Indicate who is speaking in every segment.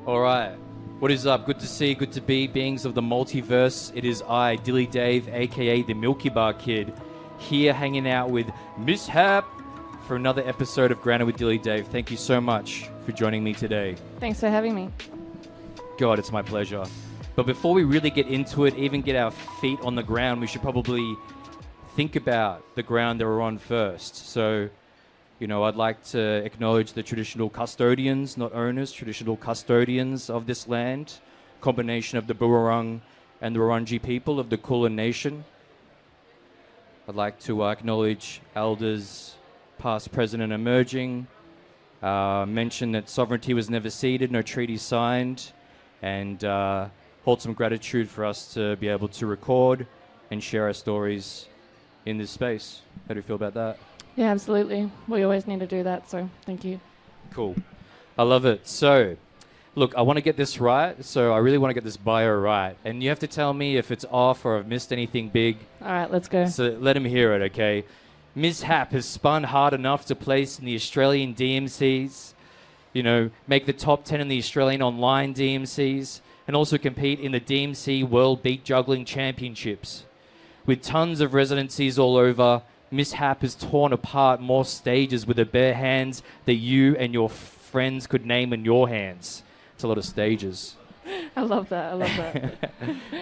Speaker 1: All right. What is up? Good to see, good to be, beings of the multiverse. It is I, DillyDave, a.k.a. the Milky Bar Kid, here hanging out with Mizhap for another episode of Grounded with DillyDave. Thank you so much for joining me today.
Speaker 2: Thanks for having me.
Speaker 1: God, it's my pleasure. But before we really get into it, even get our feet on the ground, we should probably think about the ground that we're on first. So, I'd like to acknowledge the traditional custodians, not owners, traditional custodians of this land, combination of the Burrung and the Wurundjeri people of the Kulin Nation. I'd like to acknowledge elders, past, present, and emerging, mention that sovereignty was never ceded, no treaty signed, and hold some gratitude for us to be able to record and share our stories in this space. How do you feel about that?
Speaker 2: Yeah, absolutely. We always need to do that, so thank you.
Speaker 1: Cool. I love it. So, look, I want to get this right, so I really want to get this bio right. And you have to tell me if it's off or I've missed anything big.
Speaker 2: All right, let's go.
Speaker 1: So let him hear it, okay? Mizhap has spun hard enough to place in the Australian DMCs, make the top 10 in the Australian online DMCs, and also compete in the DMC World Beat Juggling Championships. With tons of residencies all over, Mizhap has torn apart more stages with the bare hands that you and your friends could name in your hands. It's a lot of stages.
Speaker 2: I love that.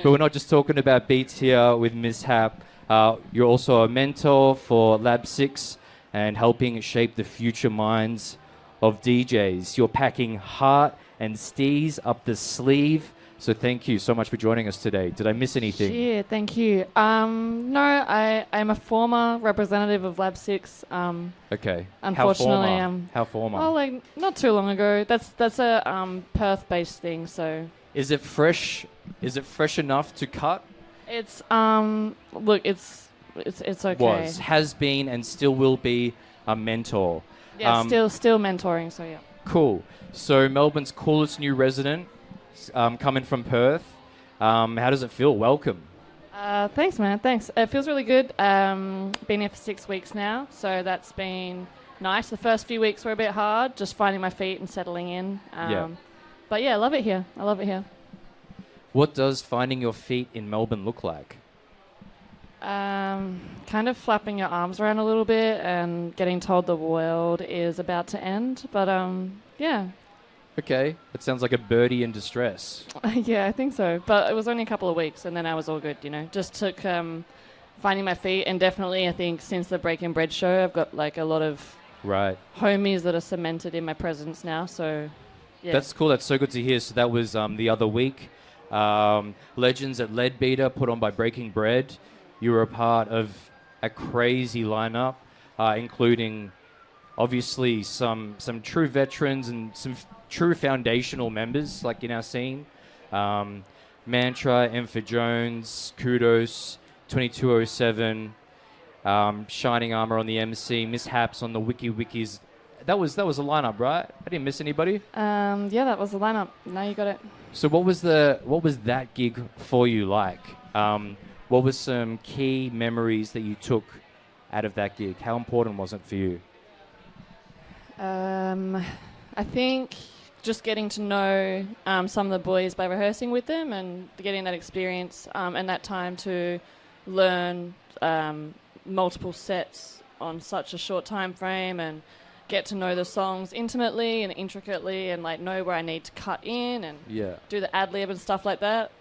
Speaker 1: But we're not just talking about beats here with Mizhap. You're also a mentor for Lab 6 and helping shape the future minds of DJs. You're packing heart and steez up the sleeve. So thank you so much for joining us today. Did I miss anything?
Speaker 2: Yeah, thank you. No, I'm a former representative of Lab 6.
Speaker 1: Okay.
Speaker 2: Unfortunately,
Speaker 1: How former?
Speaker 2: Oh, not too long ago. That's a Perth-based thing. So.
Speaker 1: Is it fresh? Is it fresh enough to cut?
Speaker 2: It's look, it's okay.
Speaker 1: Has been, and still will be a mentor.
Speaker 2: Yeah, still mentoring. So yeah.
Speaker 1: Cool. So Melbourne's coolest new resident. Coming from Perth. How does it feel? Welcome.
Speaker 2: Thanks, man. Thanks. It feels really good. Been here for 6 weeks now, so that's been nice. The first few weeks were a bit hard, just finding my feet and settling in. But yeah, I love it here.
Speaker 1: What does finding your feet in Melbourne look like?
Speaker 2: Kind of flapping your arms around a little bit and getting told the world is about to end. But yeah.
Speaker 1: Okay, it sounds like a birdie in distress.
Speaker 2: Yeah, I think so. But it was only a couple of weeks, and then I was all good, Just took finding my feet, and definitely I think since the Breaking Bread show, I've got like a lot of homies that are cemented in my presence now, so yeah.
Speaker 1: That's cool, that's so good to hear. So that was the other week. Legends at Leadbeater, put on by Breaking Bread. You were a part of a crazy lineup, including obviously some true veterans and some true foundational members like in our scene. Mantra, Empha Jones, Kudos, 2207, Shining Armor on the MC, Mizhaps on the Wikis. That was a lineup, right? I didn't miss anybody.
Speaker 2: Yeah, that was the lineup. Now you got it.
Speaker 1: So what was that gig for you like? What were some key memories that you took out of that gig? How important was it for you?
Speaker 2: I think just getting to know some of the boys by rehearsing with them and getting that experience and that time to learn multiple sets on such a short time frame and get to know the songs intimately and intricately and like know where I need to cut in and do the ad-lib and stuff like that.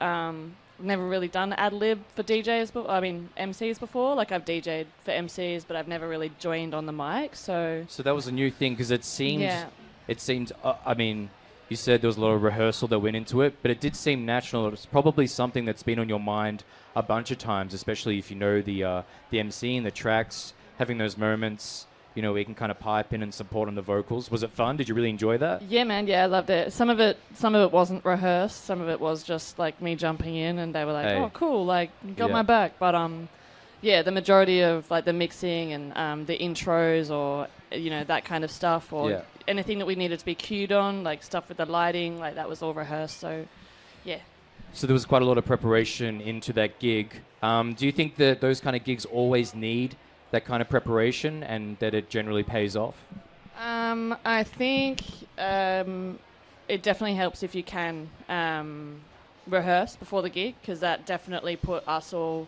Speaker 2: Never really done ad-lib for MCs before. Like I've DJed for MCs, but I've never really joined on the mic. So
Speaker 1: that was a new thing because it seemed, you said there was a lot of rehearsal that went into it, but it did seem natural. It was probably something that's been on your mind a bunch of times, especially if you know the MC and the tracks, having those moments, where you can kind of pipe in and support on the vocals. Was it fun? Did you really enjoy that?
Speaker 2: Yeah, man. Yeah, I loved it. Some of it wasn't rehearsed. Some of it was just like me jumping in, and they were like, "Oh, cool! Like, you got my back." But the majority of like the mixing and the intros or that kind of stuff or anything that we needed to be cued on, like stuff with the lighting, like that was all rehearsed. So, yeah.
Speaker 1: So there was quite a lot of preparation into that gig. Do you think that those kind of gigs always need that kind of preparation and that it generally pays off?
Speaker 2: I think it definitely helps if you can rehearse before the gig, because that definitely put us all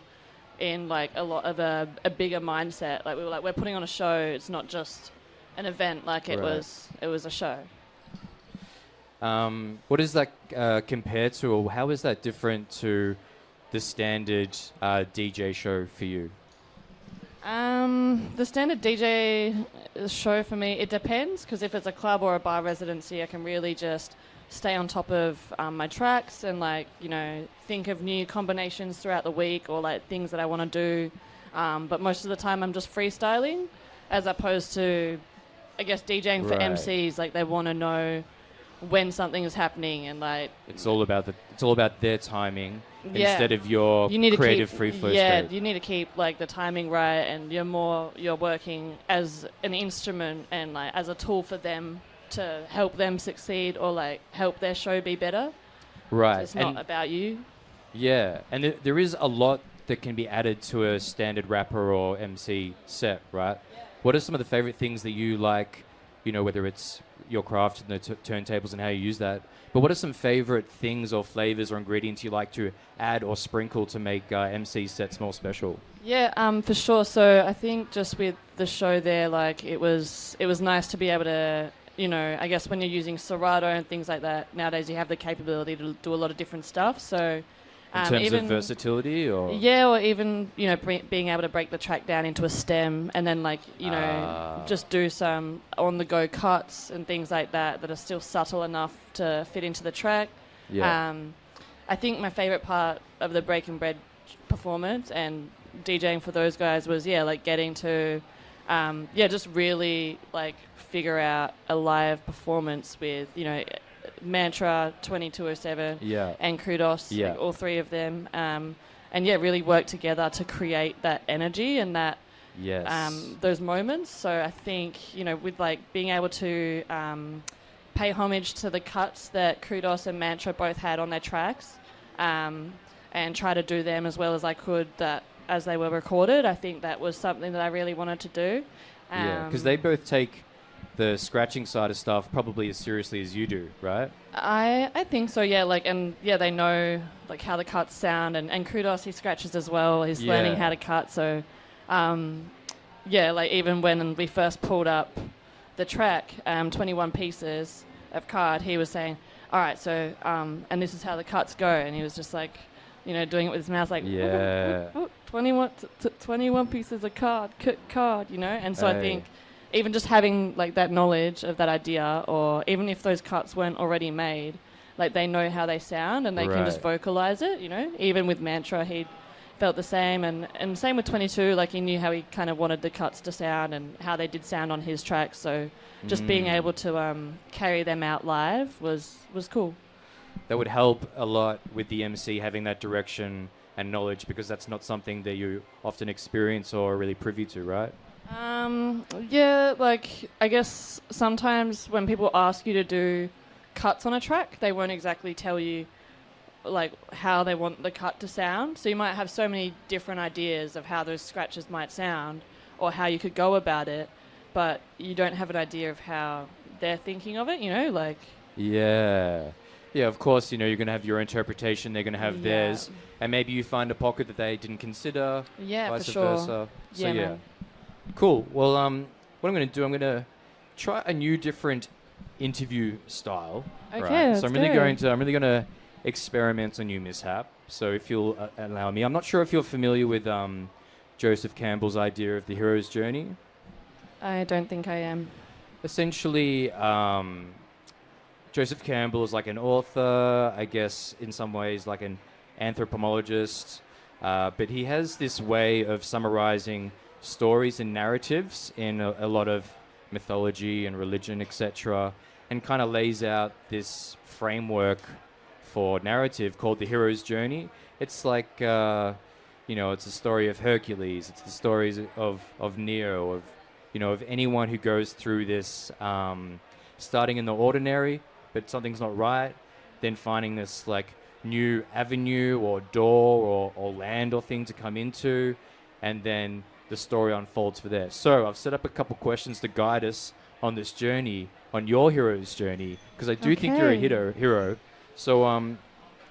Speaker 2: in like a lot of a bigger mindset. Like we were like, we're putting on a show. It's not just an event. Like it was a show.
Speaker 1: What does that compare to, or how is that different to the standard DJ show for you?
Speaker 2: The standard DJ show for me, it depends, because if it's a club or a bar residency, I can really just stay on top of my tracks and like, you know, think of new combinations throughout the week or like things that I want to do. But most of the time I'm just freestyling, as opposed to, I guess, DJing for MCs. Like they want to know when something is happening, and like
Speaker 1: it's all about their timing instead of your creative free flow state.
Speaker 2: You need to keep like the timing right, and you're working as an instrument and like as a tool for them to help them succeed or like help their show be better.
Speaker 1: Right.
Speaker 2: So it's not about you.
Speaker 1: Yeah, and there is a lot that can be added to a standard rapper or MC set, right? What are some of the favorite things that you like, you know, whether it's your craft and the turntables and how you use that, but what are some favorite things or flavors or ingredients you like to add or sprinkle to make MC sets more special? Yeah,
Speaker 2: for sure. So I think just with the show there, like it was nice to be able to, you know, I guess when you're using Serato and things like that, nowadays you have the capability to do a lot of different stuff. So
Speaker 1: in terms of versatility, or
Speaker 2: or even, you know, being able to break the track down into a stem and then like, you know, just do some on the go cuts and things like that are still subtle enough to fit into the track. I think my favorite part of the Breaking Bread performance and DJing for those guys was like getting to just really like figure out a live performance with, you know, Mantra, 2207 and Kudos, like all three of them, and really work together to create that energy and that those moments. So I think, you know, with like being able to pay homage to the cuts that Kudos and Mantra both had on their tracks, and try to do them as well as I could that as they were recorded, I think that was something that I really wanted to do.
Speaker 1: Because they both take the scratching side of stuff probably as seriously as you do, right?
Speaker 2: I think so, like, and they know like how the cuts sound, and Kudos, he scratches as well. He's learning how to cut, so like even when we first pulled up the track, 21 pieces of card, he was saying, all right, so and this is how the cuts go, and he was just like, you know, doing it with his mouth, like 21 pieces of card, you know. And so I think even just having like that knowledge of that idea, or even if those cuts weren't already made, like they know how they sound and they can just vocalize it, you know. Even with Mantra, he felt the same, and same with 22, like he knew how he kind of wanted the cuts to sound and how they did sound on his tracks. So just being able to carry them out live was cool.
Speaker 1: That would help a lot with the MC having that direction and knowledge, because that's not something that you often experience or are really privy to, right?
Speaker 2: Like I guess sometimes when people ask you to do cuts on a track, they won't exactly tell you like how they want the cut to sound. So you might have so many different ideas of how those scratches might sound or how you could go about it, but you don't have an idea of how they're thinking of it, you know, like...
Speaker 1: Yeah, of course, you know, you're going to have your interpretation, they're going to have theirs, and maybe you find a pocket that they didn't consider, vice
Speaker 2: for sure.
Speaker 1: versa. So, cool. Well, what I'm going to do, I'm going to try a new, different interview style.
Speaker 2: Okay,
Speaker 1: right? So I'm really going to experiment on you, Mizhap. So if you'll allow me, I'm not sure if you're familiar with Joseph Campbell's idea of the hero's journey.
Speaker 2: I don't think I am.
Speaker 1: Essentially, Joseph Campbell is like an author, I guess, in some ways like an anthropologist, but he has this way of summarizing stories and narratives in a lot of mythology and religion, etc., and kind of lays out this framework for narrative called the hero's journey. It's like, it's the story of Hercules, it's the stories of Neo, of anyone who goes through this, starting in the ordinary, but something's not right, then finding this like new avenue or door or land or thing to come into, and then the story unfolds for there. So I've set up a couple questions to guide us on this journey, on your hero's journey, because I do think you're a hero. So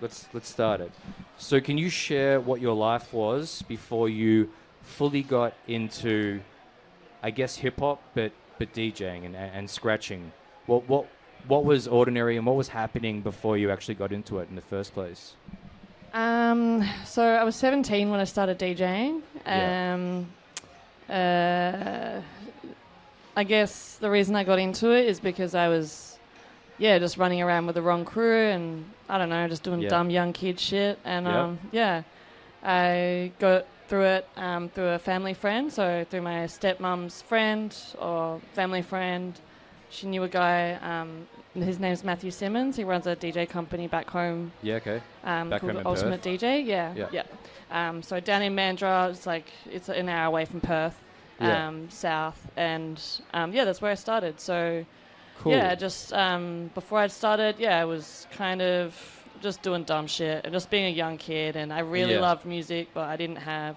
Speaker 1: let's start it. So can you share what your life was before you fully got into, I guess, hip hop, but DJing and scratching? What was ordinary and what was happening before you actually got into it in the first place?
Speaker 2: So I was 17 when I started DJing. I guess the reason I got into it is because I was, just running around with the wrong crew and, I don't know, just doing dumb young kid shit. And, I got through it through a family friend, so through my stepmom's friend or family friend. She knew a guy, his name's Matthew Simmons. He runs a DJ company back home.
Speaker 1: Yeah, okay.
Speaker 2: Called Ultimate Perth. DJ. Yeah. So down in Mandurah, it's an hour away from Perth, south, and that's where I started. So,
Speaker 1: cool.
Speaker 2: Before I started, I was kind of just doing dumb shit and just being a young kid, and I really loved music, but I didn't have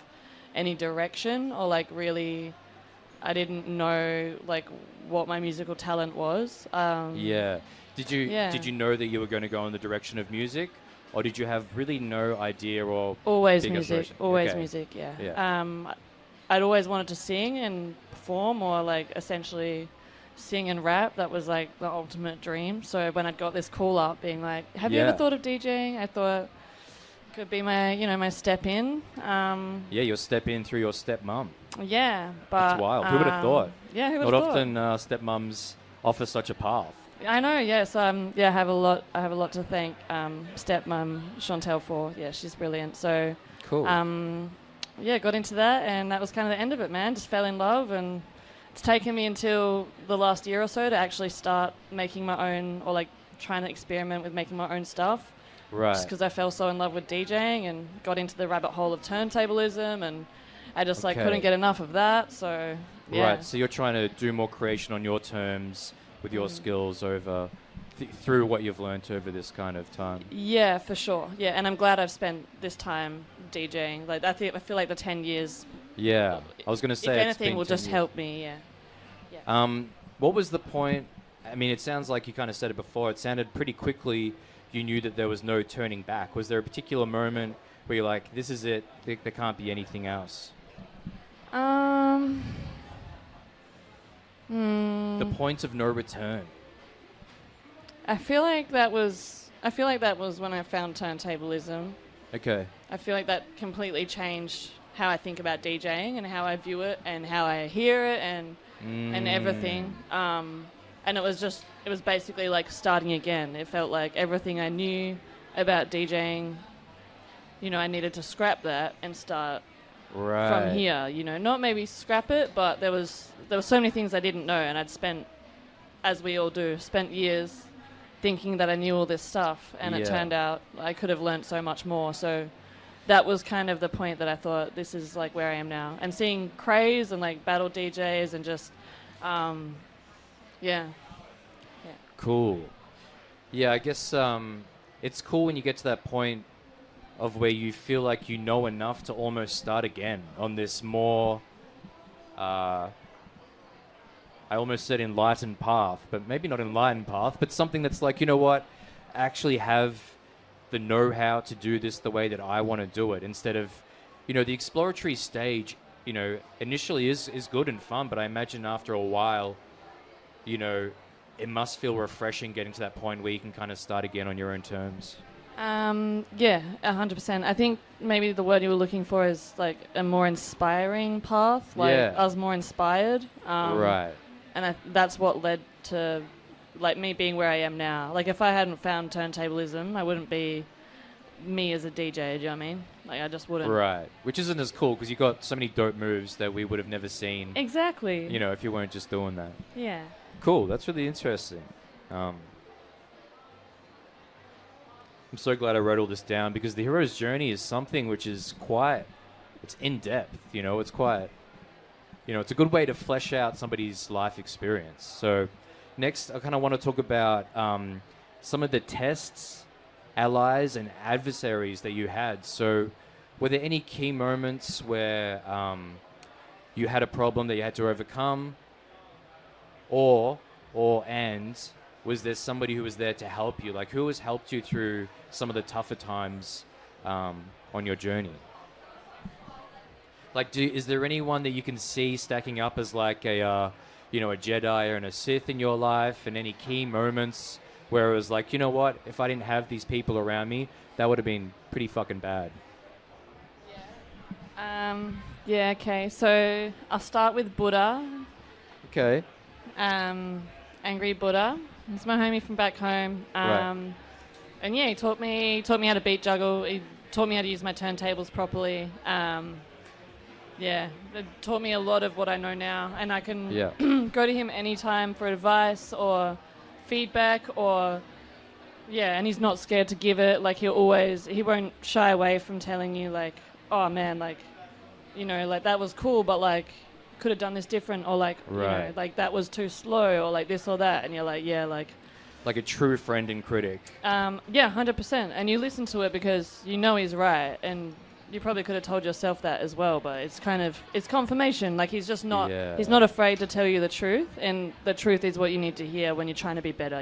Speaker 2: any direction or I didn't know what my musical talent was.
Speaker 1: Did you know that you were going to go in the direction of music, or did you have really no idea or
Speaker 2: always music? Always music. Yeah. I'd always wanted to sing and perform, or essentially sing and rap. That was the ultimate dream. So when I'd got this call up being like, "Have you ever thought of DJing?" I thought it could be my my step in.
Speaker 1: Your step in through your stepmom.
Speaker 2: Yeah, but
Speaker 1: that's wild. Who would have thought?
Speaker 2: Yeah, who would have thought?
Speaker 1: Not often stepmoms offer such a path.
Speaker 2: I know. Yes. I have a lot to thank stepmom Chantel for. Yeah, she's brilliant. So
Speaker 1: cool.
Speaker 2: Got into that, and that was kind of the end of it, man. Just fell in love, and it's taken me until the last year or so to actually start making my own, or trying to experiment with making my own stuff.
Speaker 1: Right.
Speaker 2: Just because I fell so in love with DJing and got into the rabbit hole of turntablism, and I just couldn't get enough of that. So
Speaker 1: right. So you're trying to do more creation on your terms with your skills over through what you've learned over this kind of time. Yeah,
Speaker 2: for sure. Yeah, and I'm glad I've spent this time DJing. I feel like the 10 years.
Speaker 1: Yeah, I was going to say,
Speaker 2: if anything, will just help me. Yeah.
Speaker 1: What was the point? I mean, it sounds like you kind of said it before. It sounded pretty quickly you knew that there was no turning back. Was there a particular moment where you're like, this is it, there can't be anything else? The point of no return.
Speaker 2: I feel like that was when I found turntablism.
Speaker 1: Okay.
Speaker 2: I feel like that completely changed how I think about DJing and how I view it and how I hear it and everything. And it was basically like starting again. It felt like everything I knew about DJing, I needed to scrap that and start from here. Not maybe scrap it, but there were so many things I didn't know, and I'd spent, as we all do, years thinking that I knew all this stuff, and it turned out I could have learnt so much more. So that was kind of the point that I thought, this is where I am now. And seeing craze and battle DJs and just,
Speaker 1: Cool. Yeah, I guess it's cool when you get to that point of where you feel like you know enough to almost start again on this more, I almost said enlightened path, but maybe not enlightened path, but something that's I actually have the know-how to do this the way that I want to do it, instead of, the exploratory stage, initially is good and fun, but I imagine after a while, it must feel refreshing getting to that point where you can kind of start again on your own terms.
Speaker 2: 100%. I think maybe the word you were looking for is a more inspiring path. I was more inspired.
Speaker 1: Right.
Speaker 2: And that's what led to me being where I am now. If I hadn't found turntablism, I wouldn't be me as a DJ, do you know what I mean? I just wouldn't.
Speaker 1: Right. Which isn't as cool because you got so many dope moves that we would have never seen.
Speaker 2: Exactly.
Speaker 1: If you weren't just doing that.
Speaker 2: Yeah.
Speaker 1: Cool. That's really interesting. I'm so glad I wrote all this down, because the hero's journey is something which is it's in depth, it's quite, it's a good way to flesh out somebody's life experience. So next, I kind of want to talk about some of the tests, allies, and adversaries that you had. So were there any key moments where you had a problem that you had to overcome? Or and was there somebody who was there to help you? Like, who has helped you through some of the tougher times on your journey? Like, is there anyone that you can see stacking up as like a Jedi and a Sith in your life, and any key moments where it was like, you know what, if I didn't have these people around me, that would have been pretty fucking bad?
Speaker 2: Okay. So I'll start with Buddha.
Speaker 1: Okay.
Speaker 2: Angry Buddha. He's my homie from back home.
Speaker 1: Right.
Speaker 2: And yeah, he taught me how to beat juggle. He taught me how to use my turntables properly. It taught me a lot of what I know now, and I can go to him anytime for advice or feedback and he's not scared to give it. Like, he won't shy away from telling you, like, oh man, like, like, that was cool, but like, could have done this different, or like, like, that was too slow, or like this or that, and you're like, yeah, like
Speaker 1: a true friend and critic.
Speaker 2: 100%. And you listen to it because you know he's right, and you probably could have told yourself that as well, but it's confirmation. Like, he's just not he's not afraid to tell you the truth, and the truth is what you need to hear when you're trying to be better,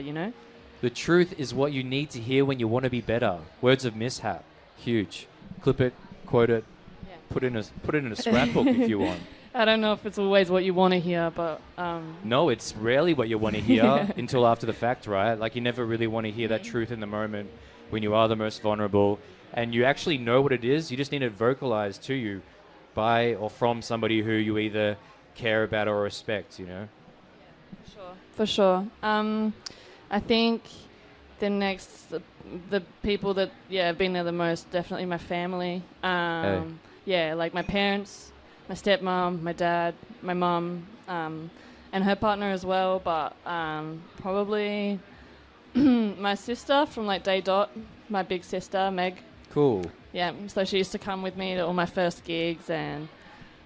Speaker 2: The
Speaker 1: truth is what you need to hear when you want to be better. Words of Mizhap. Huge. Clip it, quote it, put it in a scrapbook if you want.
Speaker 2: I don't know if it's always what you want to hear, but...
Speaker 1: No, it's rarely what you want to hear until after the fact, right? Like, you never really want to hear that truth in the moment when you are the most vulnerable, and you actually know what it is. You just need it vocalized to you by or from somebody who you either care about or respect,
Speaker 2: For sure. I think the people that have been there the most, definitely my family. Like my parents, my stepmom, my dad, my mum, and her partner as well, but probably my sister from like day dot, my big sister Meg.
Speaker 1: Cool.
Speaker 2: Yeah, so she used to come with me to all my first gigs, and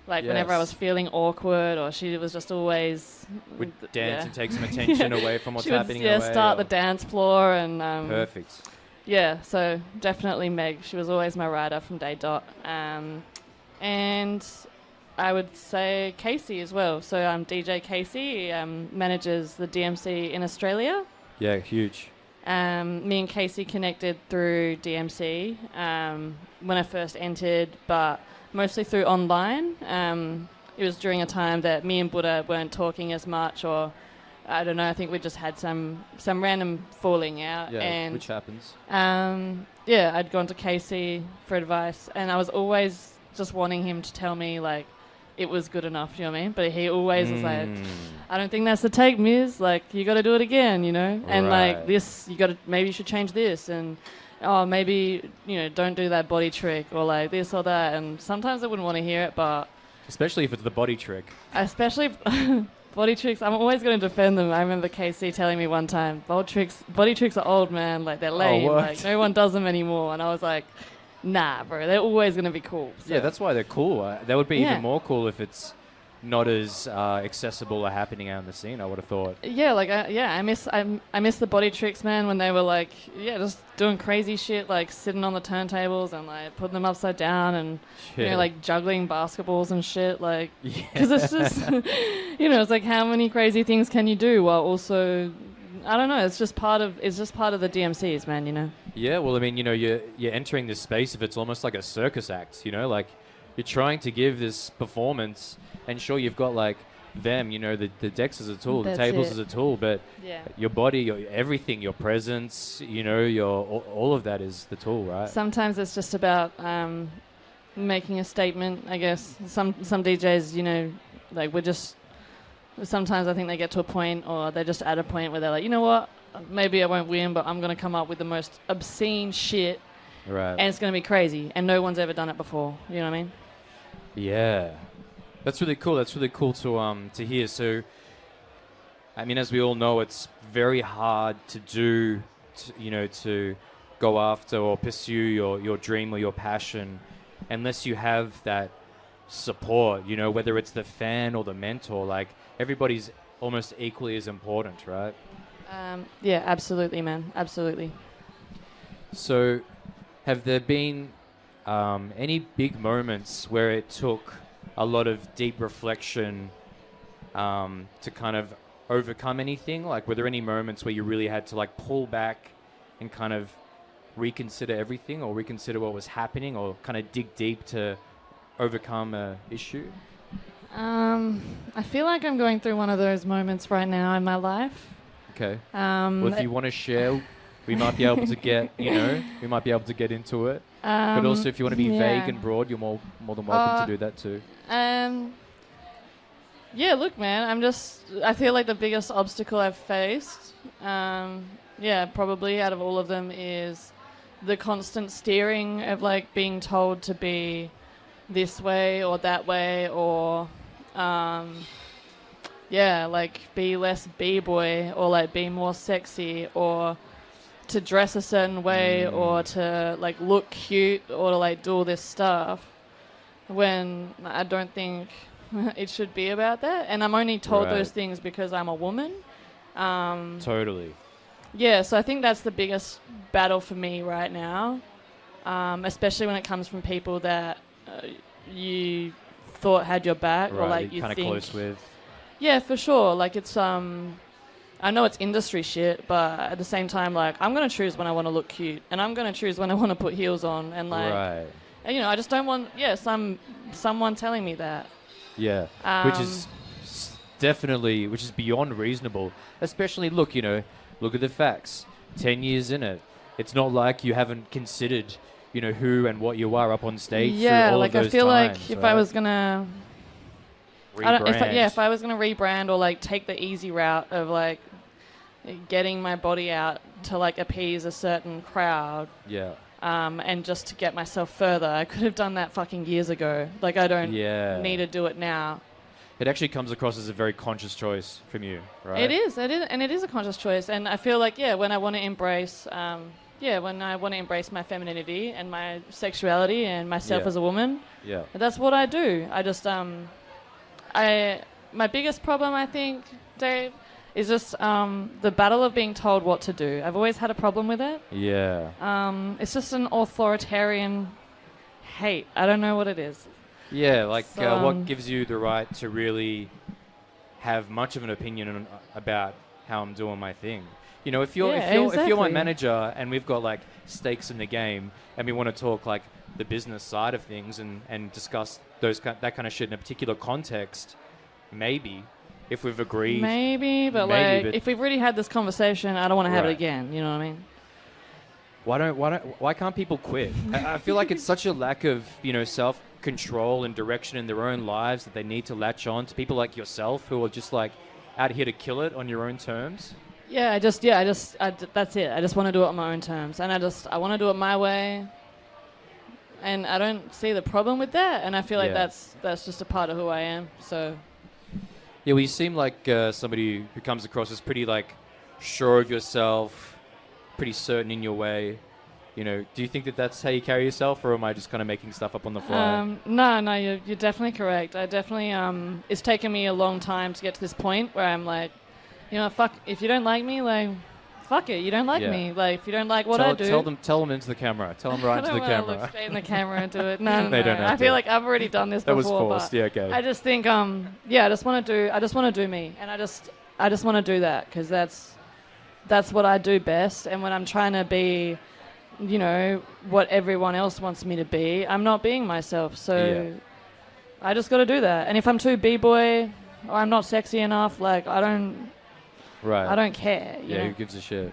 Speaker 2: like whenever I was feeling awkward, or she was just always
Speaker 1: would dance and take some attention away from what's happening.
Speaker 2: She would start the dance floor, and
Speaker 1: perfect.
Speaker 2: Yeah, so definitely Meg. She was always my rider from day dot, and I would say Casey as well. So DJ Casey manages the DMC in Australia. Yeah,
Speaker 1: huge.
Speaker 2: Me and Casey connected through DMC when I first entered, but mostly through online. It was during a time that me and Buddha weren't talking as much, or I don't know, I think we just had some random falling out.
Speaker 1: Yeah, which happens.
Speaker 2: I'd gone to Casey for advice, and I was always just wanting him to tell me, like, it was good enough, you know what I mean? But he always was like, I don't think that's the take, Miz. Like, you got to do it again, And like this, maybe you should change this, and maybe don't do that body trick, or like this or that. And sometimes I wouldn't want to hear it, but
Speaker 1: especially if it's the body trick.
Speaker 2: Especially body tricks, I'm always going to defend them. I remember Casey telling me one time, body tricks are old, man. Like, they're lame. Like, no one does them anymore. And I was like, nah, bro, they're always going to be cool. So.
Speaker 1: Yeah, that's why they're cool. They would be even more cool if it's not as accessible or happening out in the scene, I would have thought. Yeah, like,
Speaker 2: I miss the body tricks, man, when they were like, just doing crazy shit, like sitting on the turntables and like putting them upside down and, like juggling basketballs and shit, like, because it's just, it's like, how many crazy things can you do while also, I don't know, it's just part of the DMCs, man,
Speaker 1: Yeah, well, I mean, you're entering this space if it's almost like a circus act, like you're trying to give this performance, and sure, you've got like them, the decks as a tool, the tables as a tool, but your body, your everything, your presence, all of that is the tool, right?
Speaker 2: Sometimes it's just about making a statement, I guess. Some DJs, like sometimes I think they get to a point, or they're just at a point where they're like, you know what, maybe I won't win, but I'm going to come up with the most obscene shit,
Speaker 1: right?
Speaker 2: And it's going to be crazy, and no one's ever done it before. You know what I mean?
Speaker 1: Yeah, that's really cool. That's really cool to hear. So, I mean, as we all know, it's very hard to do, to go after or pursue your dream or your passion, unless you have that support. Whether it's the fan or the mentor, like everybody's almost equally as important, right?
Speaker 2: Yeah, absolutely, man. Absolutely.
Speaker 1: So, have there been any big moments where it took a lot of deep reflection to kind of overcome anything? Like, were there any moments where you really had to like pull back and kind of reconsider everything, or reconsider what was happening, or kind of dig deep to overcome a issue?
Speaker 2: I feel like I'm going through one of those moments right now in my life.
Speaker 1: Okay. Well, if you want to share, we might be able to get, we might be able to get into it. But also, if you want to be vague and broad, you're more than welcome to do that too.
Speaker 2: Yeah, look, man, I feel like the biggest obstacle I've faced, probably out of all of them, is the constant steering of like being told to be this way or that way, or like be less b-boy, or like be more sexy, or to dress a certain way, or to like look cute, or to like do all this stuff, when I don't think it should be about that. And I'm only told those things because I'm a woman.
Speaker 1: Totally.
Speaker 2: Yeah, so I think that's the biggest battle for me right now, especially when it comes from people that you thought had your back, or like you
Speaker 1: kind of close with.
Speaker 2: Yeah, for sure. Like it's I know it's industry shit, but at the same time, like I'm gonna choose when I want to look cute, and I'm gonna choose when I want to put heels on, and like, and, I just don't want someone telling me that. Yeah,
Speaker 1: which is beyond reasonable. Especially look at the facts. 10 years in it, it's not like you haven't considered, who and what you are up on stage.
Speaker 2: Yeah,
Speaker 1: through all
Speaker 2: like
Speaker 1: of those
Speaker 2: I feel
Speaker 1: times,
Speaker 2: like if I was gonna
Speaker 1: rebrand.
Speaker 2: if I was gonna rebrand, or like take the easy route of like getting my body out to like appease a certain crowd, and just to get myself further, I could have done that fucking years ago. Like I don't need to do it now.
Speaker 1: It actually comes across as a very conscious choice from you, right?
Speaker 2: It is, and it is a conscious choice. And I feel like when I want to embrace my femininity and my sexuality and myself as a woman, that's what I do. I just my biggest problem, I think, Dave, is just the battle of being told what to do. I've always had a problem with it. Yeah. It's just an authoritarian hate. I don't know what it is.
Speaker 1: Yeah, like what gives you the right to really have much of an opinion about how I'm doing my thing? If you're my manager and we've got like stakes in the game, and we want to talk like the business side of things and discuss that kind of shit in a particular context, maybe. If we've agreed,
Speaker 2: but if we've already had this conversation, I don't want to have it again. You know what I mean?
Speaker 1: Why can't people quit? I feel like it's such a lack of self-control and direction in their own lives that they need to latch on to people like yourself who are just like out here to kill it on your own terms.
Speaker 2: Yeah, that's it. I just want to do it on my own terms, and I want to do it my way. And I don't see the problem with that, and I feel like that's just a part of who I am. So.
Speaker 1: Yeah, well, you seem like somebody who comes across as pretty, like, sure of yourself, pretty certain in your way. Do you think that that's how you carry yourself, or am I just kind of making stuff up on the fly?
Speaker 2: No, you're definitely correct. I definitely, it's taken me a long time to get to this point where I'm like, fuck, if you don't like me, like, fuck it, you don't like me. Like, if you don't like what I do...
Speaker 1: Tell them into the camera. Tell them right into the camera.
Speaker 2: I don't want to look straight in the camera and do it. No,
Speaker 1: they don't have
Speaker 2: I feel like I've already done this before.
Speaker 1: That was forced, okay.
Speaker 2: I just think, I just want to do me. And I just want to do that, because that's what I do best. And when I'm trying to be, what everyone else wants me to be, I'm not being myself. So I just got to do that. And if I'm too b-boy, or I'm not sexy enough, like, I don't care. You know?
Speaker 1: Who gives a shit?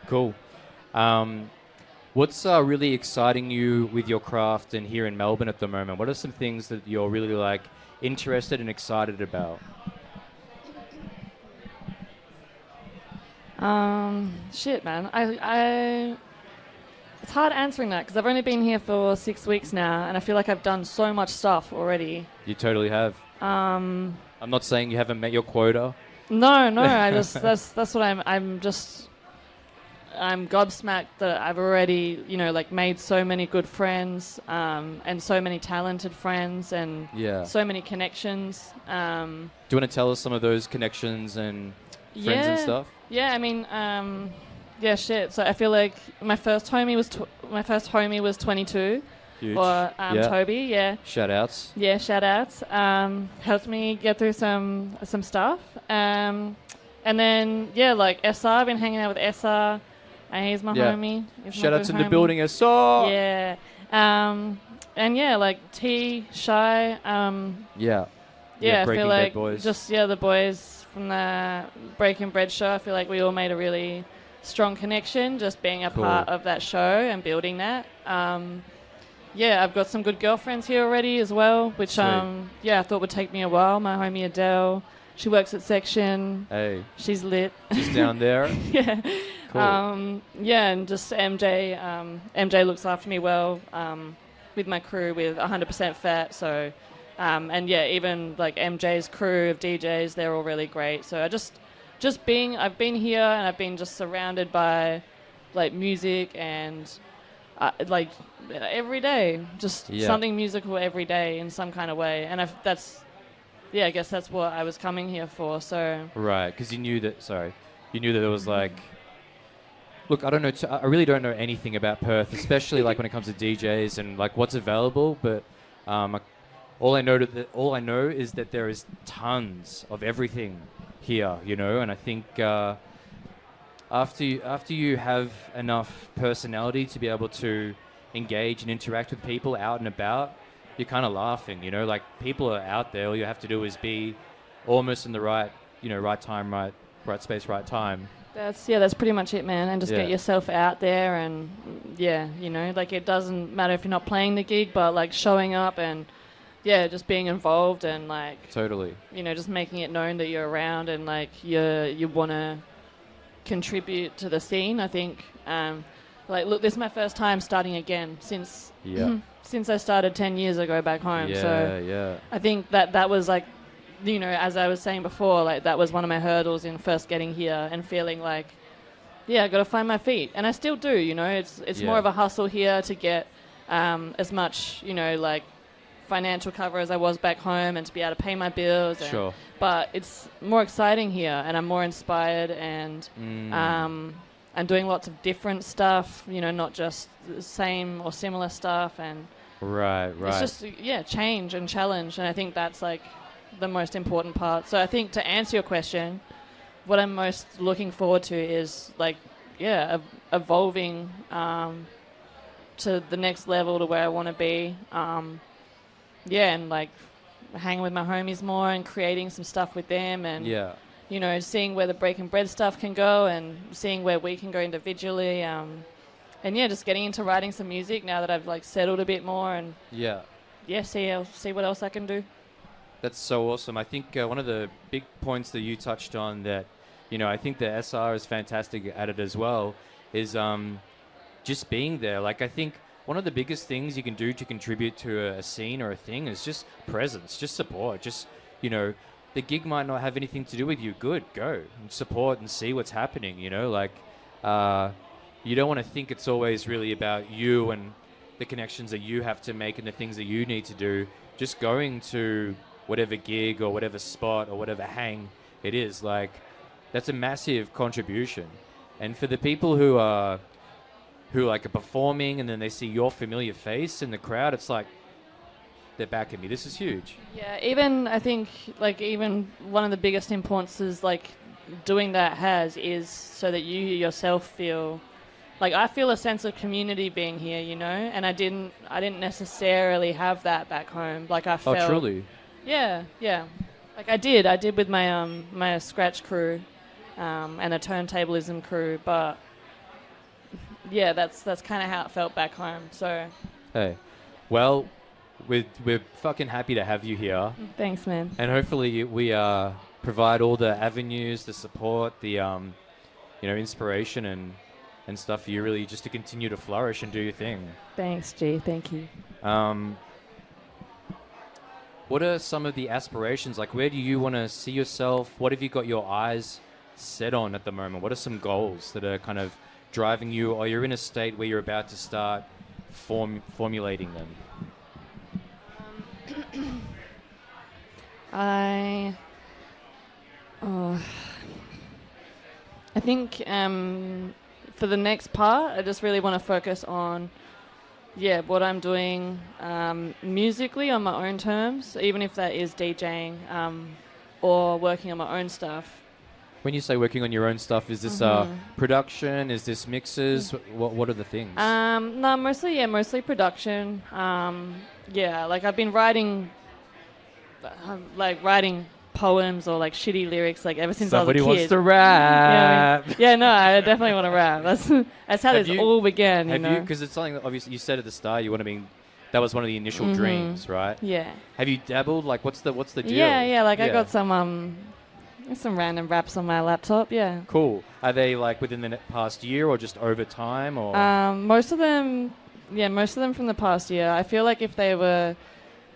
Speaker 1: Cool. What's really exciting you with your craft and here in Melbourne at the moment? What are some things that you're really like interested and excited about?
Speaker 2: Shit, man. It's hard answering that because I've only been here for 6 weeks now, and I feel like I've done so much stuff already.
Speaker 1: You totally have. I'm not saying you haven't met your quota.
Speaker 2: No. I just that's what I'm gobsmacked that I've already made so many good friends, and so many talented friends, and so many connections.
Speaker 1: Do you want to tell us some of those connections and friends and stuff?
Speaker 2: Yeah, I mean, shit. So I feel like my first homie was 22.
Speaker 1: Huge.
Speaker 2: Or Toby,
Speaker 1: Shout outs.
Speaker 2: Yeah, shout outs. Helped me get through some stuff. And then, yeah, like SR, I've been hanging out with SR. And he's my homie. He's
Speaker 1: Shout
Speaker 2: my
Speaker 1: out
Speaker 2: good
Speaker 1: to the
Speaker 2: homie.
Speaker 1: building, SR.
Speaker 2: Yeah. And yeah, like T, Shy.
Speaker 1: Yeah.
Speaker 2: Yeah, I
Speaker 1: Breaking
Speaker 2: feel
Speaker 1: Bad
Speaker 2: like
Speaker 1: boys.
Speaker 2: just, the boys from the Breaking Bread show, I feel like we all made a really strong connection just being a part of that show and building that. Yeah, I've got some good girlfriends here already as well, which, I thought would take me a while. My homie Adele, she works at Section.
Speaker 1: Hey.
Speaker 2: She's lit.
Speaker 1: She's down there.
Speaker 2: Yeah.
Speaker 1: Cool.
Speaker 2: Yeah, and just MJ. MJ looks after me well with my crew with 100% fat. So, and yeah, even like MJ's crew of DJs, they're all really great. So I've been here and I've been just surrounded by like music and like every day, just something musical every day in some kind of way. And I guess that's what I was coming here for. So
Speaker 1: right, because you knew that there was like. Look, I don't know. I really don't know anything about Perth, especially like when it comes to DJs and like what's available. But all I know is that there is tons of everything here, you know. And I think after you have enough personality to be able to engage and interact with people out and about, you're kind of laughing, you know. Like people are out there. All you have to do is be almost in the right time, right space, right time.
Speaker 2: That's pretty much it, man. And just get yourself out there and, you know, like it doesn't matter if you're not playing the gig, but like showing up and, just being involved and like...
Speaker 1: Totally.
Speaker 2: You know, just making it known that you're around and like you want to contribute to the scene, I think. Like, look, this is my first time starting again since I started 10 years ago back home. I think that was like... You know, as I was saying before, like that was one of my hurdles in first getting here and feeling like, I got to find my feet, and I still do. You know, it's more of a hustle here to get as much, you know, like financial cover as I was back home, and to be able to pay my bills.
Speaker 1: Sure.
Speaker 2: But it's more exciting here, and I'm more inspired, and I'm doing lots of different stuff. You know, not just the same or similar stuff, and
Speaker 1: right.
Speaker 2: It's just change and challenge, and I think that's like the most important part. So I think to answer your question, what I'm most looking forward to is like evolving to the next level to where I want to be, and like hanging with my homies more and creating some stuff with them, and you know, seeing where the Breaking Bread stuff can go and seeing where we can go individually, and just getting into writing some music now that I've like settled a bit more, and see what else I can do.
Speaker 1: That's so awesome. I think one of the big points that you touched on that, you know, I think the SR is fantastic at it as well, is just being there. Like, I think one of the biggest things you can do to contribute to a scene or a thing is just presence, just support. Just, you know, the gig might not have anything to do with you. Good, go and support and see what's happening, you know? Like, you don't want to think it's always really about you and the connections that you have to make and the things that you need to do. Just going to whatever gig or whatever spot or whatever hang it is, like, that's a massive contribution. And for the people who are performing and then they see your familiar face in the crowd, it's like they're backing me. This is huge. Yeah,
Speaker 2: even I think like even one of the biggest importances like doing that is so that you yourself feel like I feel a sense of community being here, you know, and I didn't necessarily have that back home. Like I felt.
Speaker 1: Oh, truly.
Speaker 2: Yeah. Like I did with my my scratch crew, and a Turntablism crew, but that's kind of how it felt back home. So. Hey,
Speaker 1: well, we're fucking happy to have you here.
Speaker 2: Thanks, man.
Speaker 1: And hopefully we provide all the avenues, the support, the inspiration and stuff for you really just to continue to flourish and do your thing.
Speaker 2: Thanks, G. Thank you.
Speaker 1: What are some of the aspirations? Like, where do you want to see yourself? What have you got your eyes set on at the moment? What are some goals that are kind of driving you, or you're in a state where you're about to start formulating them?
Speaker 2: I think for the next part, I just really want to focus on what I'm doing musically on my own terms, even if that is DJing. or working on my own stuff.
Speaker 1: When you say working on your own stuff, is this production? Is this mixes? What are the things?
Speaker 2: No, mostly production. Like I've been writing poems or like shitty lyrics like ever since
Speaker 1: Somebody
Speaker 2: I was a kid.
Speaker 1: wants to rap.
Speaker 2: No, I definitely want to rap. That's how this all began. You know,
Speaker 1: because it's something that obviously you said at the start. You want to be. That was one of the initial dreams, right?
Speaker 2: Yeah.
Speaker 1: Have you dabbled? Like, what's the deal?
Speaker 2: Yeah. Like I got some random raps on my laptop. Yeah.
Speaker 1: Cool. Are they like within the past year or just over time or?
Speaker 2: Most of them from the past year. I feel like if they were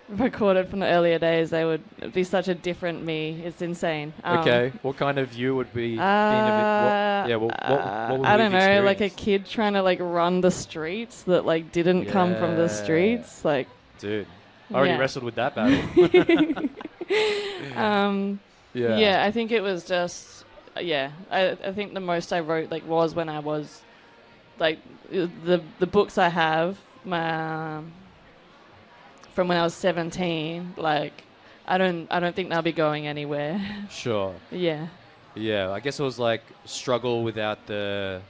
Speaker 2: recorded from the earlier days, they would be such a different me. It's insane.
Speaker 1: Okay. What kind of you would be? What would
Speaker 2: I don't know, like a kid trying to like run the streets that like didn't come from the streets. Like,
Speaker 1: dude, I already wrestled with that battle.
Speaker 2: Yeah, I think it was just, I think the most I wrote like was when I was like the books I have from when I was 17. Like, I don't think they'll be going anywhere.
Speaker 1: Sure.
Speaker 2: Yeah.
Speaker 1: I guess it was like struggle without the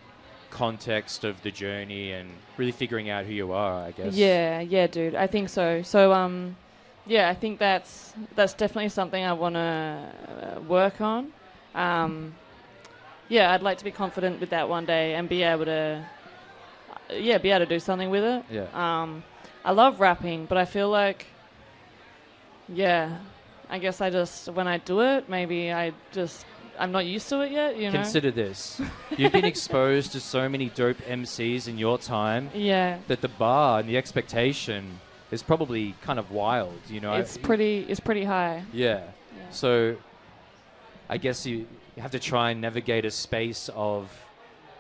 Speaker 1: context of the journey and really figuring out who you are, I guess.
Speaker 2: Yeah, dude. I think so. So, I think that's definitely something I want to work on. I'd like to be confident with that one day and be able to do something with it.
Speaker 1: Yeah.
Speaker 2: I love rapping, but I feel like, I guess I just, when I do it, maybe I'm not used to it yet, you know?
Speaker 1: Consider this. You've been exposed to so many dope MCs in your time that the bar and the expectation is probably kind of wild, you know?
Speaker 2: It's pretty high.
Speaker 1: Yeah. So I guess you have to try and navigate a space of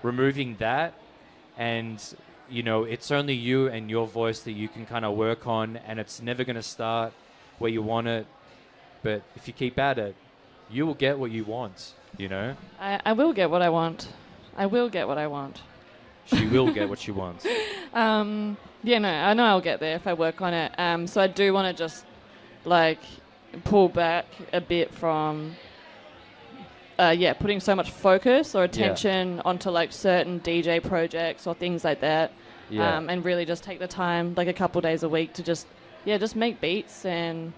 Speaker 1: removing that, and you know, it's only you and your voice that you can kind of work on, and it's never going to start where you want it. But if you keep at it, you will get what you want, you know?
Speaker 2: I will get what I want. I will get what I want.
Speaker 1: She will get what she wants.
Speaker 2: I know I'll get there if I work on it. So I do want to just, like, pull back a bit from, putting so much focus or attention onto, like, certain DJ projects or things like that.
Speaker 1: Yeah.
Speaker 2: And really just take the time, like, a couple days a week to just make beats and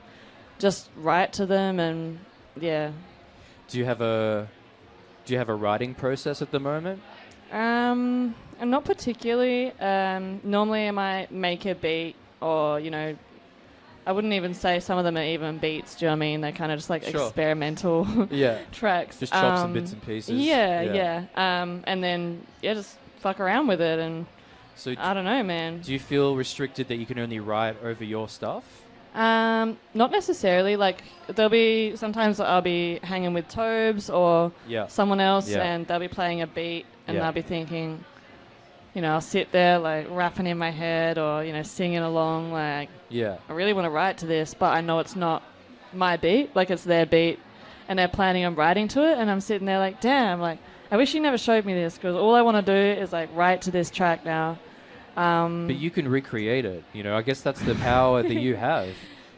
Speaker 2: just write to them and, yeah.
Speaker 1: Do you have a writing process at the moment?
Speaker 2: Not particularly. Normally I might make a beat or, you know, I wouldn't even say some of them are even beats, do you know what I mean? They're kind of just like experimental tracks.
Speaker 1: Just chop some bits and pieces.
Speaker 2: Yeah. And then, just fuck around with it and
Speaker 1: so
Speaker 2: I don't know, man.
Speaker 1: Do you feel restricted that you can only write over your stuff?
Speaker 2: Not necessarily. Like, there'll be sometimes I'll be hanging with Tobes or someone else and they'll be playing a beat and I'll be thinking, you know, I'll sit there like rapping in my head or, you know, singing along like, I really want to write to this, but I know it's not my beat, like it's their beat and they're planning on writing to it and I'm sitting there like, damn, like, I wish you never showed me this because all I want to do is like write to this track now.
Speaker 1: But you can recreate it, you know. I guess that's the power that you have.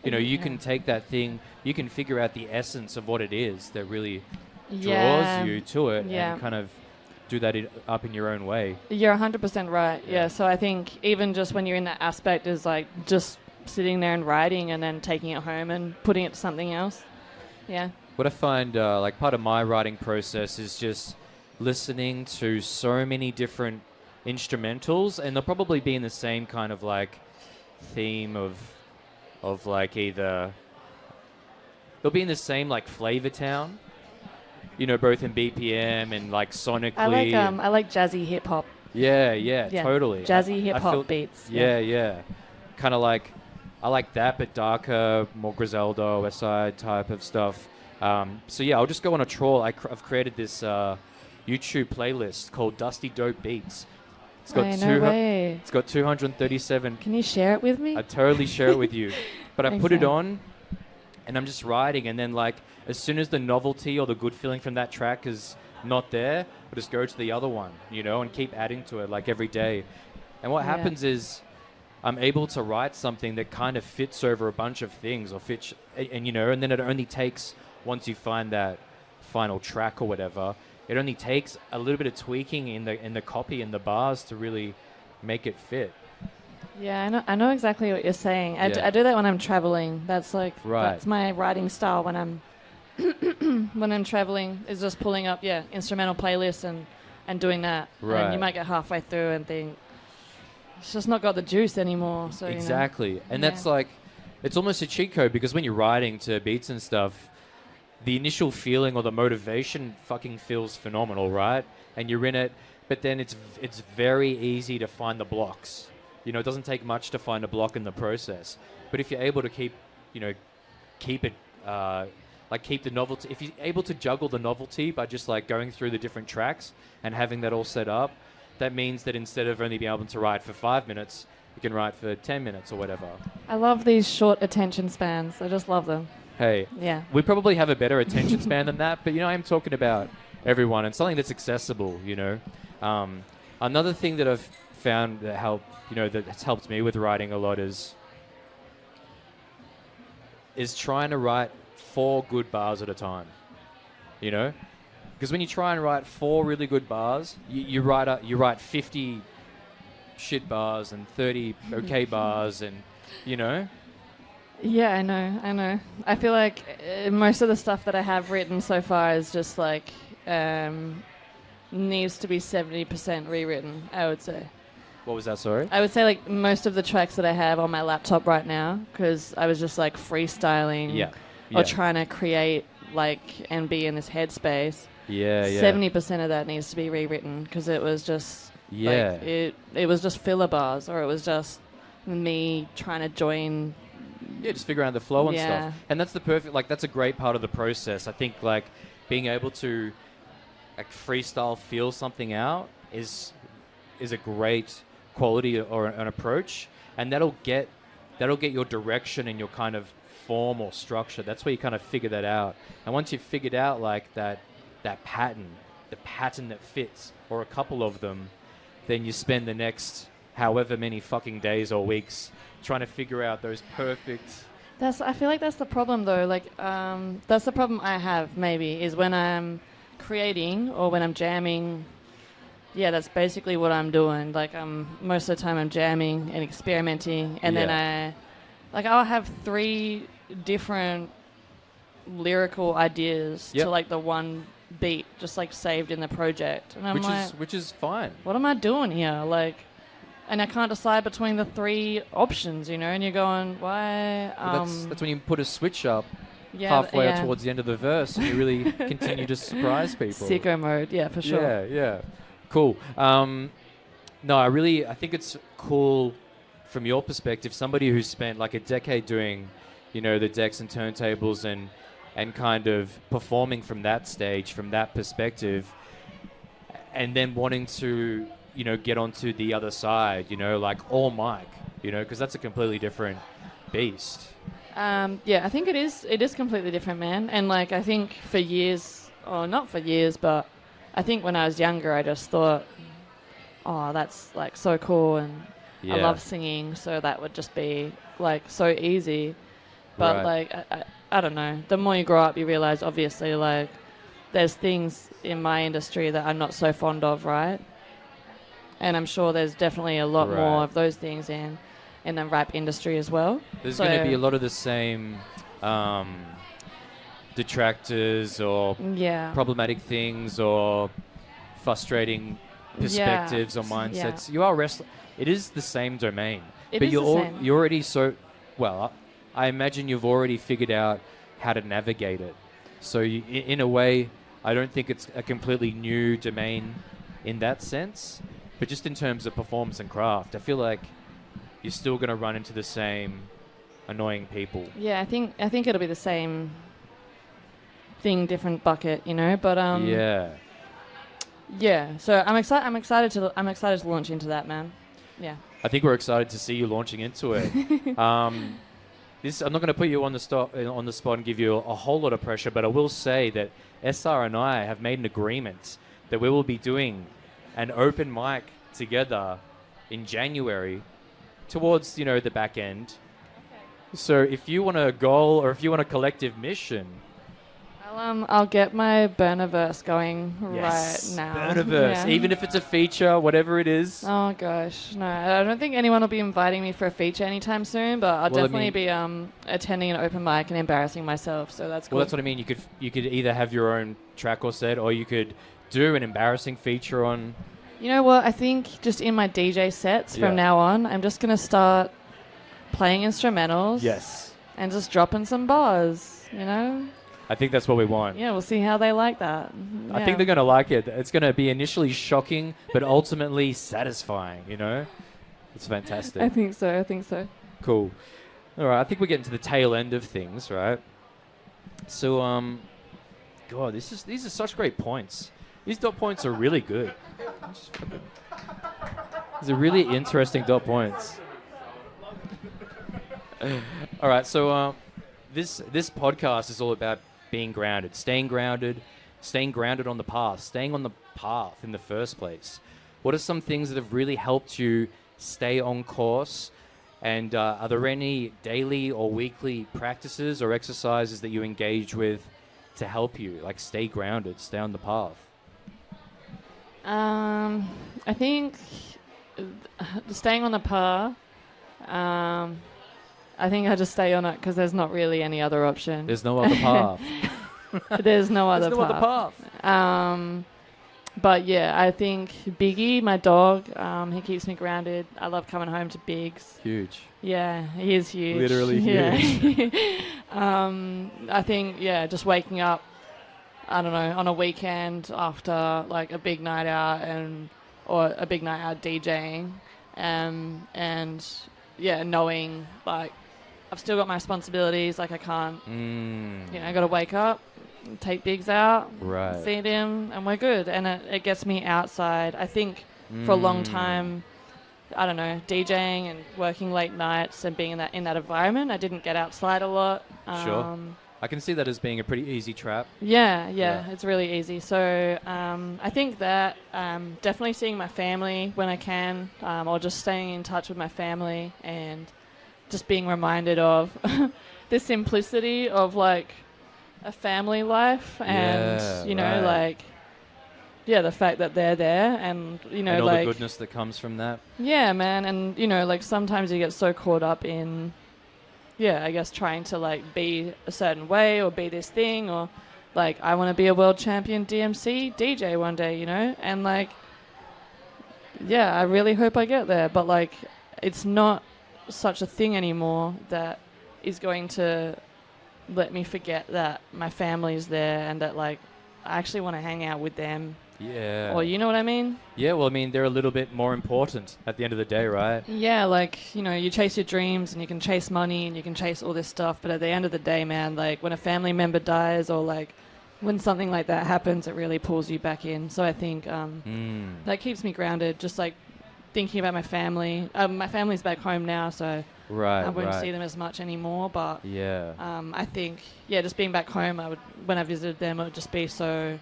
Speaker 1: You know, you can take that thing, you can figure out the essence of what it is that really draws you to it and kind of do that up in your own way. You're
Speaker 2: 100% right. Yeah. So I think even just when you're in that aspect is like just sitting there and writing and then taking it home and putting it to something else. Yeah.
Speaker 1: What I find like part of my writing process is just listening to so many different instrumentals, and they'll probably be in the same kind of like theme of like either they'll be in the same like flavor town, you know, both in BPM and like sonically.
Speaker 2: I like jazzy hip hop.
Speaker 1: Yeah, totally.
Speaker 2: Jazzy hip hop beats.
Speaker 1: Yeah. Kind of like I like that, but darker, more Griselda, Westside type of stuff. So yeah, I'll just go on a trawl. I've created this YouTube playlist called Dusty Dope Beats. It's got It's got 237.
Speaker 2: Can you share it with me?
Speaker 1: I'd totally share it with you. But I put it on, and I'm just writing, and then like as soon as the novelty or the good feeling from that track is not there, I'll just go to the other one, you know, and keep adding to it like every day. And what happens is I'm able to write something that kind of fits over a bunch of things, or fits, and you know, and then it only takes once you find that final track or whatever, it only takes a little bit of tweaking in the copy and the bars to really make it fit.
Speaker 2: Yeah, I know exactly what you're saying. I do that when I'm traveling. That's like that's my writing style when I'm when I'm traveling, is just pulling up instrumental playlists and doing that.
Speaker 1: Right.
Speaker 2: And you might get halfway through and think it's just not got the juice anymore. So
Speaker 1: exactly. And that's like, it's almost a cheat code, because when you're writing to beats and stuff, the initial feeling or the motivation fucking feels phenomenal, right? And you're in it, but then it's very easy to find the blocks. You know, it doesn't take much to find a block in the process. But if you're able to keep it, keep the novelty, if you're able to juggle the novelty by just like going through the different tracks and having that all set up, that means that instead of only being able to write for 5 minutes, you can write for 10 minutes or whatever.
Speaker 2: I love these short attention spans. I just love them.
Speaker 1: Hey, we probably have a better attention span than that, but I'm talking about everyone and something that's accessible, Another thing that I've found that that's helped me with writing a lot is trying to write 4 good bars at a time, because when you try and write 4 really good bars, you write 50 shit bars and 30 okay bars, and
Speaker 2: Yeah, I know. I feel like most of the stuff that I have written so far is just like needs to be 70% rewritten, I would say.
Speaker 1: What was that, sorry?
Speaker 2: I would say like most of the tracks that I have on my laptop right now, because I was just like freestyling or trying to create and be in this headspace. 70% of that needs to be rewritten, because it was just it was just filler bars, or it was just me trying to join.
Speaker 1: Yeah, just figure out the flow and stuff. And that's that's a great part of the process. I think being able to freestyle feel something out is a great quality or an approach, and that'll get your direction and your kind of form or structure. That's where you kind of figure that out. And once you've figured out that pattern, the pattern that fits, or a couple of them, then you spend the next however many fucking days or weeks trying to figure out those perfect.
Speaker 2: I feel like that's the problem though. That's the problem I have, maybe, is when I'm creating or when I'm jamming. Yeah, that's basically what I'm doing. Most of the time I'm jamming and experimenting, and then I'll have 3 different lyrical ideas to the one beat just saved in the project, and I'm
Speaker 1: which is fine.
Speaker 2: What am I doing here? And I can't decide between the 3 options, and you're going, why?
Speaker 1: That's when you put a switch up halfway towards the end of the verse, and you really continue to surprise people.
Speaker 2: Sicko mode, yeah, for sure.
Speaker 1: Yeah. Cool. No, I think it's cool from your perspective, somebody who's spent a decade doing, the decks and turntables and kind of performing from that stage, from that perspective, and then wanting to, get onto the other side, all mic, because that's a completely different beast.
Speaker 2: I think it is completely different, man. And I think for years, or not for years, but I think when I was younger, I just thought, oh, that's so cool, and I love singing, so that would just be so easy. But I don't know. The more you grow up, you realize obviously there's things in my industry that I'm not so fond of, right? And I'm sure there's definitely a lot more of those things in the rap industry as well.
Speaker 1: There's going to be a lot of the same detractors or problematic things or frustrating perspectives or mindsets. You are wrestling. It is the same domain. You're already I imagine you've already figured out how to navigate it. So in a way, I don't think it's a completely new domain in that sense, but just in terms of performance and craft, I feel like you're still going to run into the same annoying people.
Speaker 2: Yeah, I think it'll be the same thing, different bucket, But So I'm excited to launch into that, man. Yeah.
Speaker 1: I think we're excited to see you launching into it. I'm not going to put you on the spot and give you a whole lot of pressure, but I will say that SR and I have made an agreement that we will be doing an open mic together in January towards, the back end. Okay. So if you want a goal or if you want a collective mission,
Speaker 2: I'll get my burnerverse going
Speaker 1: Yes,
Speaker 2: right now.
Speaker 1: Burnerverse,
Speaker 2: Yeah.
Speaker 1: even if it's a feature, whatever it is.
Speaker 2: Oh gosh, no, I don't think anyone will be inviting me for a feature anytime soon, but I'll
Speaker 1: Well, I
Speaker 2: definitely
Speaker 1: mean-
Speaker 2: be attending an open mic and embarrassing myself, so that's cool.
Speaker 1: Well, that's what I mean. You could either have your own track or set, or you could do an embarrassing feature on.
Speaker 2: You know what, I think just in my DJ sets
Speaker 1: Yeah.
Speaker 2: from now on, I'm just going to start playing instrumentals
Speaker 1: Yes,
Speaker 2: and just dropping some bars, you know?
Speaker 1: I think that's what we want.
Speaker 2: Yeah, we'll see how they like that.
Speaker 1: I think they're going to like it. It's going to be initially shocking, but ultimately satisfying, you know? It's fantastic.
Speaker 2: I think so.
Speaker 1: Cool. All right, I think we're getting to the tail end of things, right? So, God, these are such great points. These dot points are really good. These are really interesting dot points. All right, so this podcast is all about being grounded, staying grounded on the path, staying on the path in the first place. What are some things that have really helped you stay on course? And are there any daily or weekly practices or exercises that you engage with to help you, like stay grounded, stay on the path?
Speaker 2: I think staying on the path, I think I just stay on it because there's not really any other option.
Speaker 1: There's no other path.
Speaker 2: There's no other
Speaker 1: There's no other path.
Speaker 2: But yeah, I think Biggie, my dog, he keeps me grounded. I love coming home to Biggs.
Speaker 1: Huge.
Speaker 2: Yeah, he is huge.
Speaker 1: Literally
Speaker 2: huge. I think, yeah, just waking up, I don't know, on a weekend after like a big night out or a big night out DJing, and yeah, knowing like I've still got my responsibilities, like I can't, I got to wake up, take Biggs out,
Speaker 1: Right.
Speaker 2: feed him, and we're good. And it gets me outside. I think for a long time, I don't know, DJing and working late nights and being in that environment, I didn't get outside a lot.
Speaker 1: Sure. I can see that as being a pretty easy trap.
Speaker 2: Yeah, it's really easy. So I think that definitely seeing my family when I can, or just staying in touch with my family and just being reminded of the simplicity of like a family life and,
Speaker 1: right.
Speaker 2: the fact that they're there and,
Speaker 1: And all the goodness that comes from that.
Speaker 2: Yeah, man. And, like sometimes you get so caught up in, I guess trying to like be a certain way or be this thing or like I want to be a world champion DMC DJ one day, and like, yeah, I really hope I get there. But like, it's not such a thing anymore that is going to let me forget that my family's there and that like I actually want to hang out with them.
Speaker 1: Yeah.
Speaker 2: Or you know what I mean?
Speaker 1: Yeah, well, I mean, they're a little bit more important at the end of the day, right?
Speaker 2: Yeah, like, you chase your dreams and you can chase money and you can chase all this stuff. But at the end of the day, man, like when a family member dies or like when something like that happens, it really pulls you back in. So I think that keeps me grounded, just like thinking about my family. My family's back home now, so
Speaker 1: Right,
Speaker 2: I won't
Speaker 1: right.
Speaker 2: see them as much anymore. But
Speaker 1: Yeah.
Speaker 2: I think, just being back home, when I visited them, it would just be so...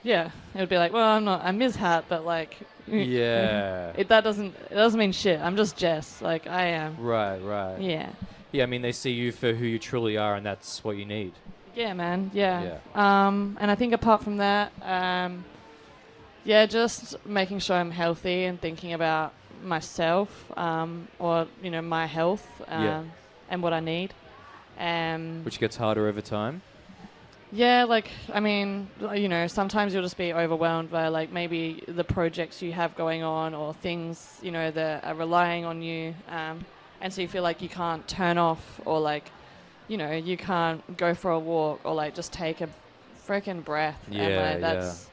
Speaker 2: Yeah, it would be like, well, I'm Mizhap, but like,
Speaker 1: Yeah.
Speaker 2: it doesn't mean shit. I'm just Jess, like I am.
Speaker 1: Right, right.
Speaker 2: Yeah.
Speaker 1: Yeah, I mean, they see you for who you truly are, and that's what you need.
Speaker 2: Yeah, man. Yeah. And I think apart from that, just making sure I'm healthy and thinking about myself, or my health, and what I need.
Speaker 1: Which gets harder over time.
Speaker 2: Yeah, like, I mean, sometimes you'll just be overwhelmed by, like, maybe the projects you have going on or things, that are relying on you. And so you feel like you can't turn off or, like, you can't go for a walk or, like, just take a freaking breath.
Speaker 1: Yeah,
Speaker 2: and, like, that's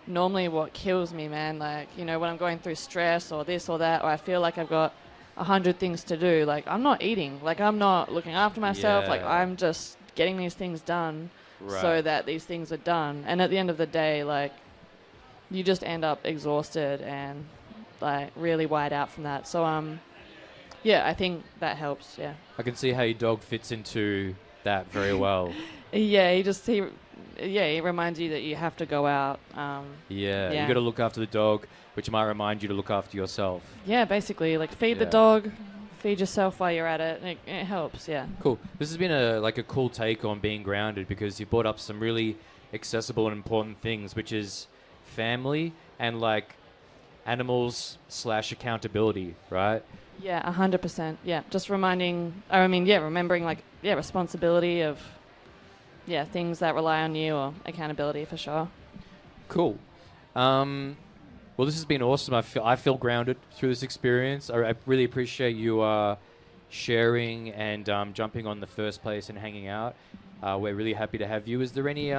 Speaker 2: normally what kills me, man. Like, when I'm going through stress or this or that, or I feel like I've got 100 things to do, like, I'm not eating. Like, I'm not looking after myself. Like, I'm just getting these things done.
Speaker 1: Right.
Speaker 2: So that these things are done. And at the end of the day, like, you just end up exhausted and, like, really wired out from that. So, I think that helps, yeah.
Speaker 1: I can see how your dog fits into that very well.
Speaker 2: Yeah, he reminds you that you have to go out.
Speaker 1: You got to look after the dog, which might remind you to look after yourself.
Speaker 2: Yeah, basically, like, feed the dog, feed yourself while you're at it. It helps, yeah.
Speaker 1: Cool. This has been a cool take on being grounded, because you brought up some really accessible and important things, which is family and like animals / accountability, right?
Speaker 2: Yeah, 100%. Yeah, just remembering like, responsibility of, things that rely on you, or accountability for sure.
Speaker 1: Cool. Well, this has been awesome. I feel grounded through this experience. I really appreciate you sharing and jumping on the first place and hanging out. We're really happy to have you. Is there any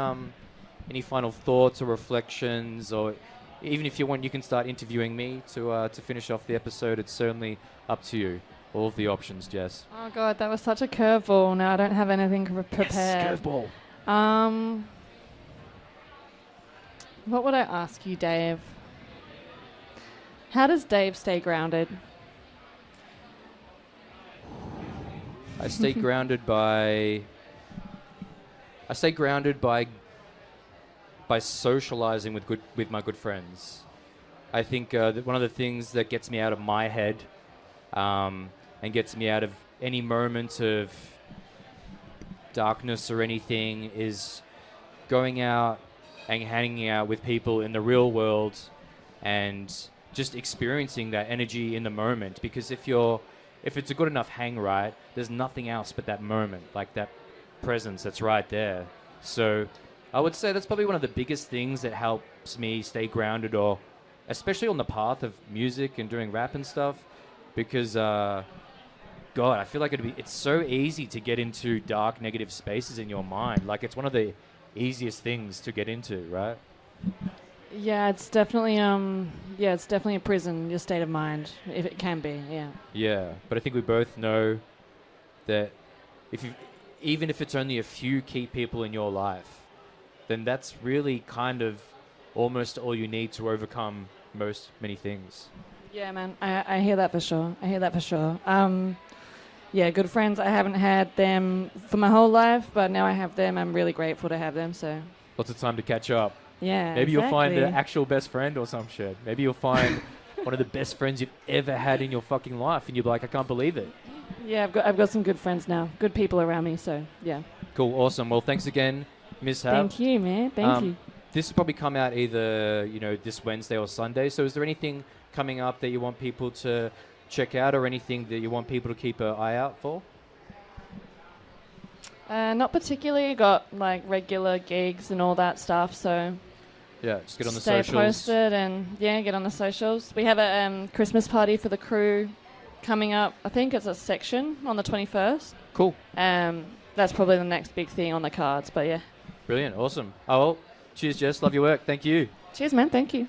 Speaker 1: final thoughts or reflections, or even if you want, you can start interviewing me to finish off the episode. It's certainly up to you. All of the options, Jess.
Speaker 2: Oh God, that was such a curveball. Now I don't have anything prepared.
Speaker 1: Yes, curveball.
Speaker 2: What would I ask you, Dave? How does Dave stay grounded?
Speaker 1: I stay grounded by socializing with my good friends. I think that one of the things that gets me out of my head and gets me out of any moment of darkness or anything is going out and hanging out with people in the real world and just experiencing that energy in the moment. Because if it's a good enough hang, right, there's nothing else but that moment, like that presence that's right there. So I would say that's probably one of the biggest things that helps me stay grounded, or especially on the path of music and doing rap and stuff, because God, I feel like it's so easy to get into dark, negative spaces in your mind. Like, it's one of the easiest things to get into, right?
Speaker 2: Yeah, it's definitely a prison, your state of mind, if it can be, yeah.
Speaker 1: Yeah, but I think we both know that even if it's only a few key people in your life, then that's really kind of almost all you need to overcome many things.
Speaker 2: Yeah, man, I hear that for sure. Yeah, good friends, I haven't had them for my whole life, but now I have them. I'm really grateful to have them, so.
Speaker 1: Lots of time to catch up.
Speaker 2: Yeah,
Speaker 1: Maybe
Speaker 2: exactly.
Speaker 1: You'll find an actual best friend or some shit. Maybe you'll find one of the best friends you've ever had in your fucking life, and you'll be like, I can't believe it.
Speaker 2: Yeah, I've got some good friends now. Good people around me, so, yeah.
Speaker 1: Cool, awesome. Well, thanks again, Mizhap.
Speaker 2: Thank you, man. Thank you.
Speaker 1: This will probably come out either, this Wednesday or Sunday. So is there anything coming up that you want people to check out, or anything that you want people to keep an eye out for?
Speaker 2: Not particularly. Got like regular gigs and all that stuff, so
Speaker 1: yeah, just get on the
Speaker 2: stay
Speaker 1: socials.
Speaker 2: Posted and get on the socials. We have a Christmas party for the crew coming up. I think it's a section on the 21st.
Speaker 1: Cool.
Speaker 2: That's probably the next big thing on the cards, but yeah.
Speaker 1: Brilliant, awesome. Oh, well, cheers, Jess. Love your work. Thank you.
Speaker 2: Cheers, man. Thank you.